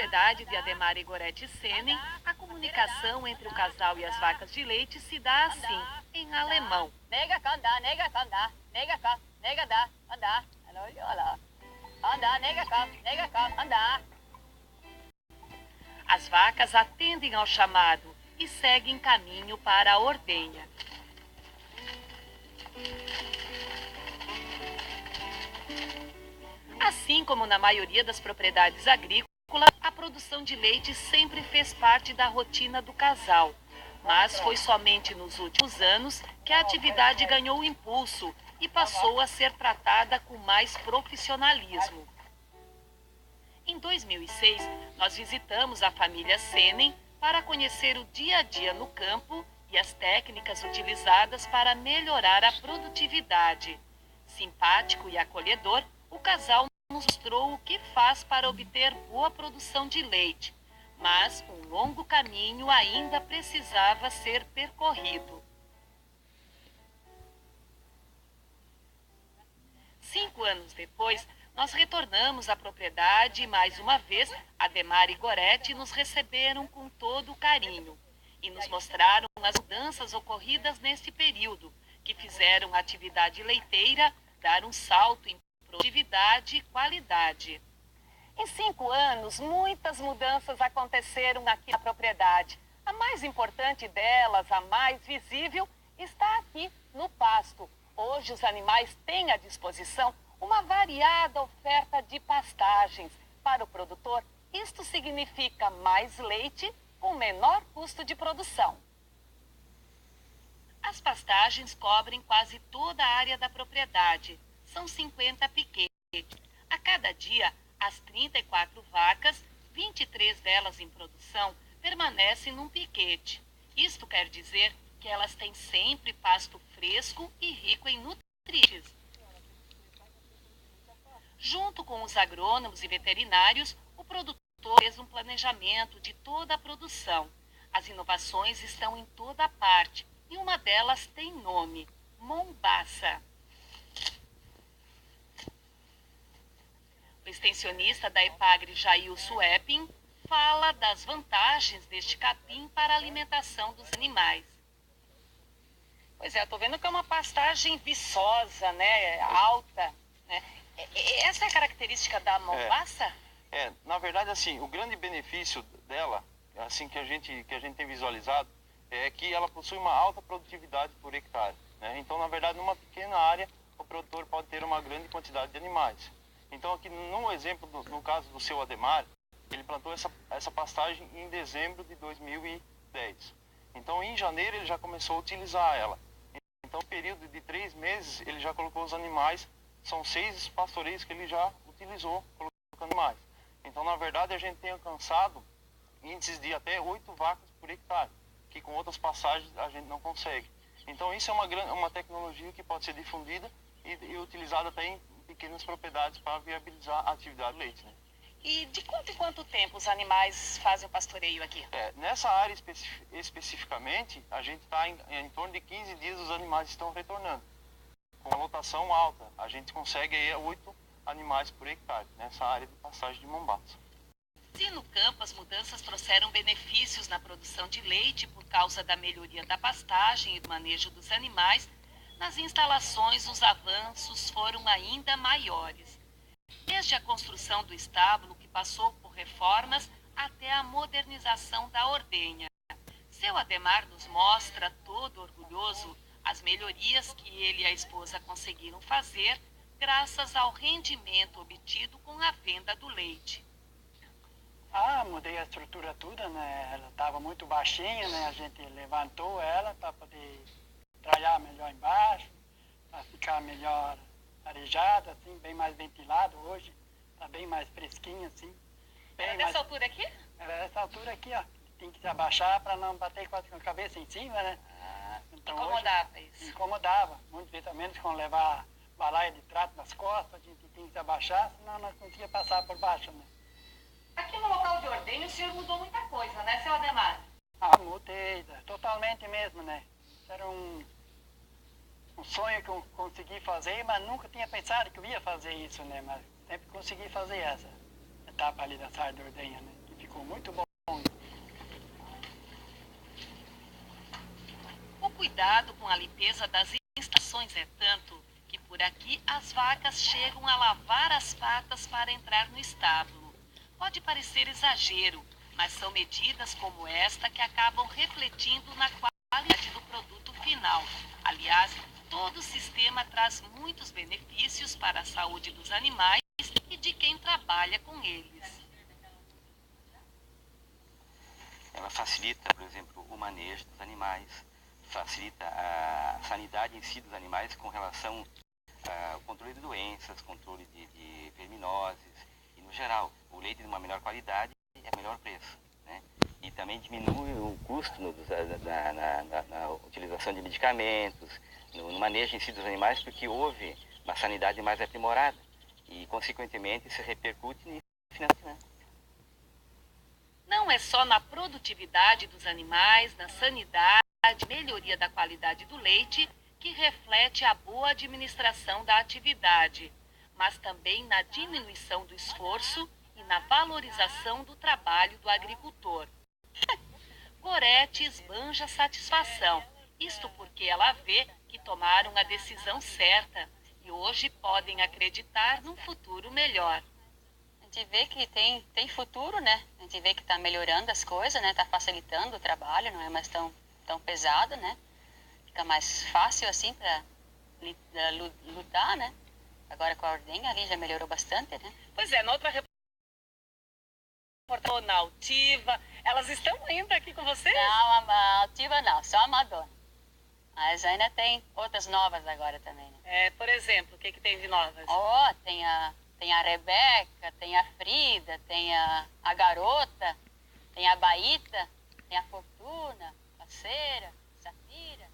propriedade de Ademar e Gorete Senen, a comunicação entre o casal e as vacas de leite se dá assim, em alemão. As vacas atendem ao chamado e seguem caminho para a ordenha. Assim como na maioria das propriedades agrícolas, a produção de leite sempre fez parte da rotina do casal. Mas foi somente nos últimos anos que a atividade ganhou impulso e passou a ser tratada com mais profissionalismo. Em 2006, nós visitamos a família Senen para conhecer o dia a dia no campo e as técnicas utilizadas para melhorar a produtividade. Simpático e acolhedor, o casal nos mostrou o que faz para obter boa produção de leite, mas um longo caminho ainda precisava ser percorrido. 5 anos depois, nós retornamos à propriedade e mais uma vez, Ademar e Gorete nos receberam com todo o carinho e nos mostraram as mudanças ocorridas nesse período, que fizeram a atividade leiteira dar um salto em produtividade e qualidade. Em 5 anos, muitas mudanças aconteceram aqui na propriedade. A mais importante delas, a mais visível, está aqui no pasto. Hoje os animais têm à disposição uma variada oferta de pastagens. Para o produtor, isto significa mais leite com menor custo de produção. As pastagens cobrem quase toda a área da propriedade. São 50 piquetes. A cada dia, as 34 vacas, 23 delas em produção, permanecem num piquete. Isto quer dizer que elas têm sempre pasto fresco e rico em nutrientes. Junto com os agrônomos e veterinários, o produtor fez um planejamento de toda a produção. As inovações estão em toda parte e uma delas tem nome: Mombaça. O extensionista da Epagre, Jailson Epping, fala das vantagens deste capim para a alimentação dos animais. Pois é, eu estou vendo que é uma pastagem viçosa, né, alta, né? Essa é a característica da Mombaça? Na verdade, assim, o grande benefício dela, assim que a gente tem visualizado, é que ela possui uma alta produtividade por hectare, né? Então, na verdade, numa pequena área, o produtor pode ter uma grande quantidade de animais. Então, aqui no exemplo, no caso do seu Ademar, ele plantou essa pastagem em dezembro de 2010. Então, em janeiro, ele já começou a utilizar ela. Então, no período de 3 meses, ele já colocou os animais. São 6 pastoreios que ele já utilizou colocando mais. Então, na verdade, a gente tem alcançado índices de até 8 vacas por hectare, que com outras passagens a gente não consegue. Então, isso é uma tecnologia que pode ser difundida e utilizada até em pequenas propriedades para viabilizar a atividade de leite, né? E de quanto em quanto tempo os animais fazem o pastoreio aqui? Nessa área especificamente, a gente está em torno de 15 dias os animais estão retornando. Com a lotação alta, a gente consegue aí 8 animais por hectare, nessa área de pastagem de Mombaça. Se no campo as mudanças trouxeram benefícios na produção de leite por causa da melhoria da pastagem e do manejo dos animais, nas instalações os avanços foram ainda maiores. Desde a construção do estábulo, que passou por reformas, até a modernização da ordenha. Seu Ademar nos mostra, todo orgulhoso, as melhorias que ele e a esposa conseguiram fazer graças ao rendimento obtido com a venda do leite. Mudei a estrutura toda, né? Ela estava muito baixinha, né? A gente levantou ela para poder trabalhar melhor embaixo, para ficar melhor arejada, assim, bem mais ventilado. Hoje está bem mais fresquinho, assim. Era dessa altura aqui? Era dessa altura aqui, ó. Tem que se abaixar para não bater quase com a cabeça em cima, né? Então, incomodava hoje, isso? Incomodava. Muitas vezes, ao menos, com levar balaia de trato nas costas, a gente tem que se abaixar, senão nós conseguíamos passar por baixo, né? Aqui no local de ordenha o senhor mudou muita coisa, né, seu Ademar? Mudei, totalmente mesmo, né? Isso era um sonho que eu consegui fazer, mas nunca tinha pensado que eu ia fazer isso, né? Mas sempre consegui fazer essa etapa ali da sala de ordenha, né? Que ficou muito bom. O cuidado com a limpeza das instalações é tanto que por aqui as vacas chegam a lavar as patas para entrar no estábulo. Pode parecer exagero, mas são medidas como esta que acabam refletindo na qualidade do produto final. Aliás, todo o sistema traz muitos benefícios para a saúde dos animais e de quem trabalha com eles. Ela facilita, por exemplo, o manejo dos animais, facilita a sanidade em si dos animais com relação ao controle de doenças, controle de verminoses e, no geral, o leite de uma melhor qualidade é melhor preço, né? E também diminui o custo na utilização de medicamentos, no manejo em si dos animais, porque houve uma sanidade mais aprimorada e, consequentemente, isso repercute no financiamento. Não é só na produtividade dos animais, na sanidade, melhoria da qualidade do leite, que reflete a boa administração da atividade, mas também na diminuição do esforço e na valorização do trabalho do agricultor. Gorete esbanja satisfação, isto porque ela vê que tomaram a decisão certa e hoje podem acreditar num futuro melhor. A gente vê que tem futuro, né? A gente vê que está melhorando as coisas, né? Está facilitando o trabalho, não é mais tão pesado, né? Fica mais fácil assim para lutar, né? Agora com a ordenha ali já melhorou bastante, né? Pois é, na outra reportagem na Altiva, elas estão ainda aqui com vocês? Não, a Altiva não, só a Madonna. Mas ainda tem outras novas agora também, né? Por exemplo, o que tem de novas? Tem a Rebeca, tem a Frida, tem a Garota, tem a Baíta, tem a Fortuna, a Cera, Safira.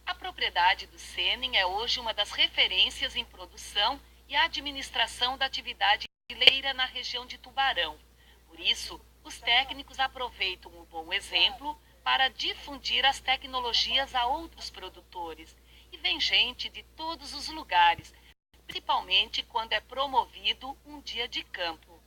A propriedade do Sêmen é hoje uma das referências em produção e administração da atividade leiteira na região de Tubarão. Por isso, os técnicos aproveitam um bom exemplo para difundir as tecnologias a outros produtores. E vem gente de todos os lugares, principalmente quando é promovido um dia de campo.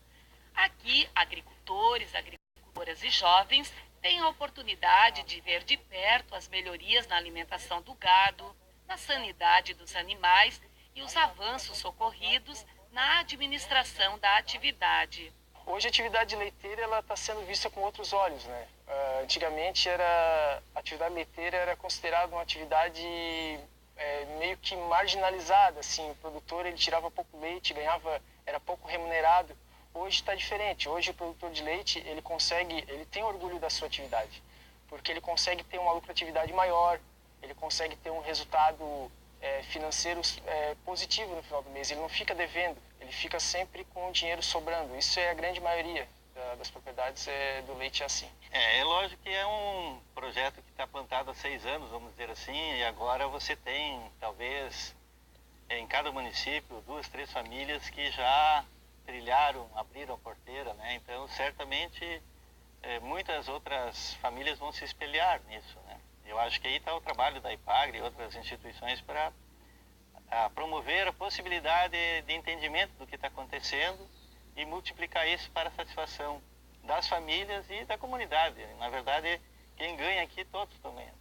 Aqui, agricultores, agricultoras e jovens têm a oportunidade de ver de perto as melhorias na alimentação do gado, na sanidade dos animais e os avanços ocorridos na administração da atividade. Hoje a atividade leiteira está sendo vista com outros olhos, né? Antigamente a atividade leiteira era considerada uma atividade meio que marginalizada, assim, o produtor ele tirava pouco leite, era pouco remunerado. Hoje está diferente. Hoje o produtor de leite ele tem orgulho da sua atividade, porque ele consegue ter uma lucratividade maior, ele consegue ter um resultado financeiro positivo no final do mês. Ele não fica devendo, ele fica sempre com o dinheiro sobrando. Isso é a grande maioria das propriedades do leite é assim. É lógico que é um projeto que está plantado há 6 anos, vamos dizer assim, e agora você tem, talvez, em cada município, 2, 3 famílias que já trilharam, abriram a porteira, né? Então, certamente, muitas outras famílias vão se espelhar nisso, né? Eu acho que aí está o trabalho da IPAGRE e outras instituições para promover a possibilidade de entendimento do que está acontecendo e multiplicar isso para a satisfação das famílias e da comunidade. Na verdade, quem ganha aqui, todos estão ganhando.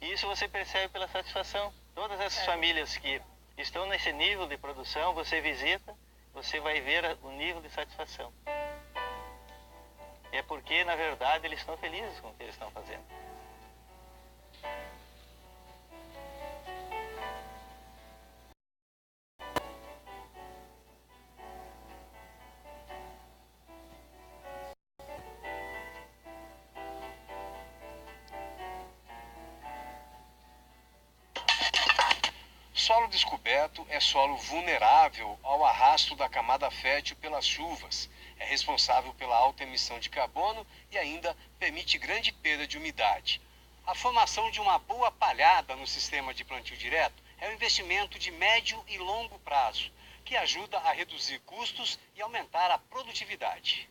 E isso você percebe pela satisfação. Todas essas famílias que estão nesse nível de produção, você visita, você vai ver o nível de satisfação. É porque, na verdade, eles estão felizes com o que eles estão fazendo. Solo descoberto é solo vulnerável ao arrasto da camada fértil pelas chuvas. É responsável pela alta emissão de carbono e ainda permite grande perda de umidade. A formação de uma boa palhada no sistema de plantio direto é um investimento de médio e longo prazo, que ajuda a reduzir custos e aumentar a produtividade.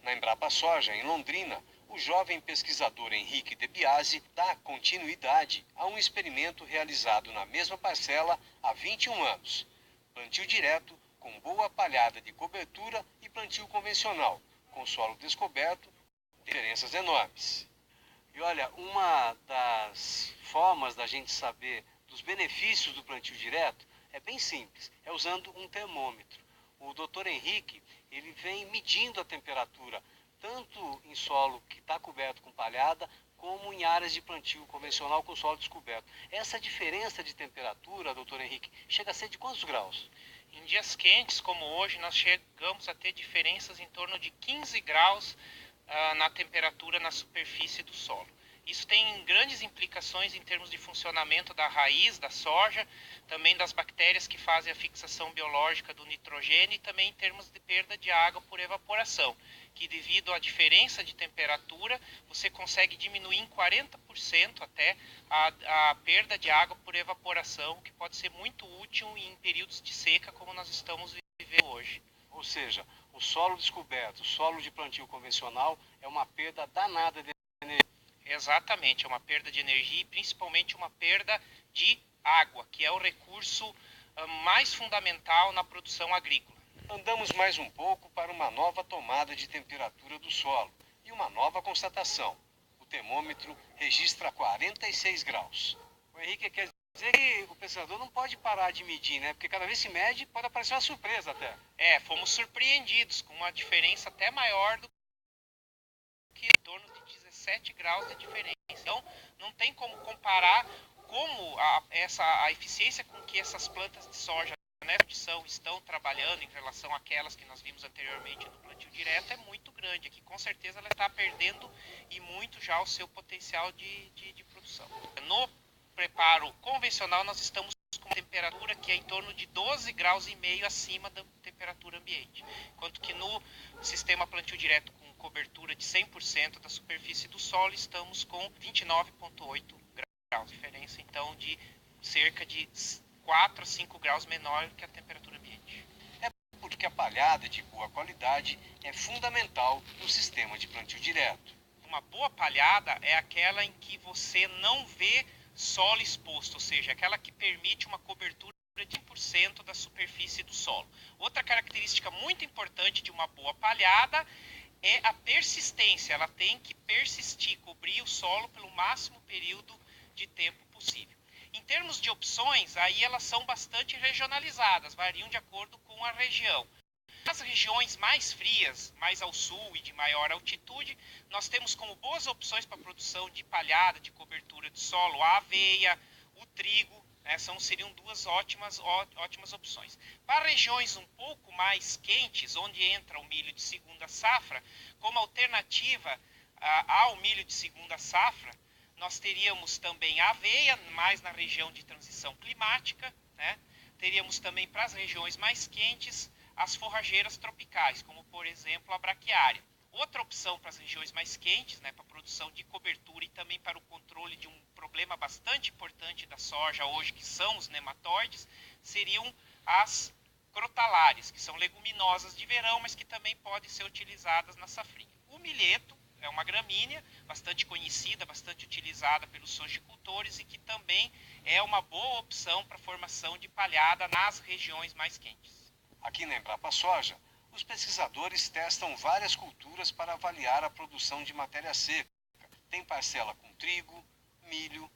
Na Embrapa Soja, em Londrina, o jovem pesquisador Henrique De Biasi dá continuidade a um experimento realizado na mesma parcela há 21 anos. Plantio direto, com boa palhada de cobertura e plantio convencional, com solo descoberto, diferenças enormes. E olha, uma das formas da gente saber dos benefícios do plantio direto é bem simples, é usando um termômetro. O Dr. Henrique, ele vem medindo a temperatura, tanto em solo que está coberto com palhada, como em áreas de plantio convencional com solo descoberto. Essa diferença de temperatura, doutor Henrique, chega a ser de quantos graus? Em dias quentes como hoje, nós chegamos a ter diferenças em torno de 15 graus na temperatura na superfície do solo. Isso tem grandes implicações em termos de funcionamento da raiz da soja, também das bactérias que fazem a fixação biológica do nitrogênio e também em termos de perda de água por evaporação, que devido à diferença de temperatura, você consegue diminuir em 40% até a perda de água por evaporação, que pode ser muito útil em períodos de seca como nós estamos vivendo hoje. Ou seja, o solo descoberto, o solo de plantio convencional é uma perda danada de energia. Exatamente, é uma perda de energia e principalmente uma perda de água, que é o recurso mais fundamental na produção agrícola. Andamos mais um pouco para uma nova tomada de temperatura do solo e uma nova constatação. O termômetro registra 46 graus. O Henrique quer dizer que o pesquisador não pode parar de medir, né? Porque cada vez que mede pode aparecer uma surpresa até. Fomos surpreendidos com uma diferença até maior do que em torno de 17 graus de diferença. Então, não tem como comparar como a eficiência com que essas plantas de soja estão trabalhando em relação àquelas que nós vimos anteriormente no plantio direto é muito grande. Aqui, com certeza, ela está perdendo e muito já o seu potencial de produção. No preparo convencional, nós estamos com uma temperatura que é em torno de 12 graus e meio acima da temperatura ambiente. Enquanto que no sistema plantio direto com cobertura de 100% da superfície do solo, estamos com 29,8 graus. Diferença, então, de cerca de 4 a 5 graus menor que a temperatura ambiente. É porque a palhada de boa qualidade é fundamental no sistema de plantio direto. Uma boa palhada é aquela em que você não vê solo exposto, ou seja, aquela que permite uma cobertura de 100% da superfície do solo. Outra característica muito importante de uma boa palhada é a persistência. Ela tem que persistir, cobrir o solo pelo máximo período de tempo possível. Em termos de opções, aí elas são bastante regionalizadas, variam de acordo com a região. Nas regiões mais frias, mais ao sul e de maior altitude, nós temos como boas opções para a produção de palhada, de cobertura de solo, a aveia, o trigo, né, seriam duas ótimas opções. Para regiões um pouco mais quentes, onde entra o milho de segunda safra, como alternativa ao milho de segunda safra, nós teríamos também a aveia, mais na região de transição climática, né? Teríamos também para as regiões mais quentes as forrageiras tropicais, como por exemplo a braquiária. Outra opção para as regiões mais quentes, né, para a produção de cobertura e também para o controle de um problema bastante importante da soja hoje, que são os nematóides, seriam as crotalares, que são leguminosas de verão, mas que também podem ser utilizadas na safrinha. O milheto é uma gramínea bastante conhecida, bastante utilizada pelos sojicultores e que também é uma boa opção para a formação de palhada nas regiões mais quentes. Aqui na Embrapa Soja, os pesquisadores testam várias culturas para avaliar a produção de matéria seca. Tem parcela com trigo, milho,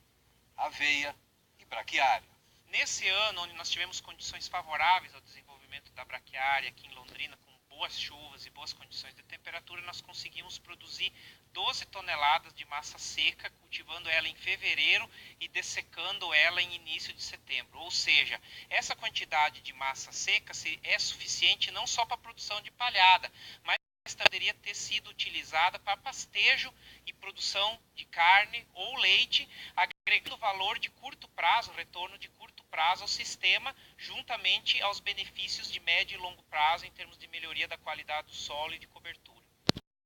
aveia e braquiária. Nesse ano, onde nós tivemos condições favoráveis ao desenvolvimento da braquiária aqui em Londrina, com boas chuvas e boas condições de temperatura, nós conseguimos produzir 12 toneladas de massa seca, cultivando ela em fevereiro e dessecando ela em início de setembro. Ou seja, essa quantidade de massa seca é suficiente não só para a produção de palhada, mas poderia ter sido utilizada para pastejo e produção de carne ou leite, agregando valor de curto prazo, retorno de curto prazo ao sistema, juntamente aos benefícios de médio e longo prazo em termos de melhoria da qualidade do solo e de cobertura.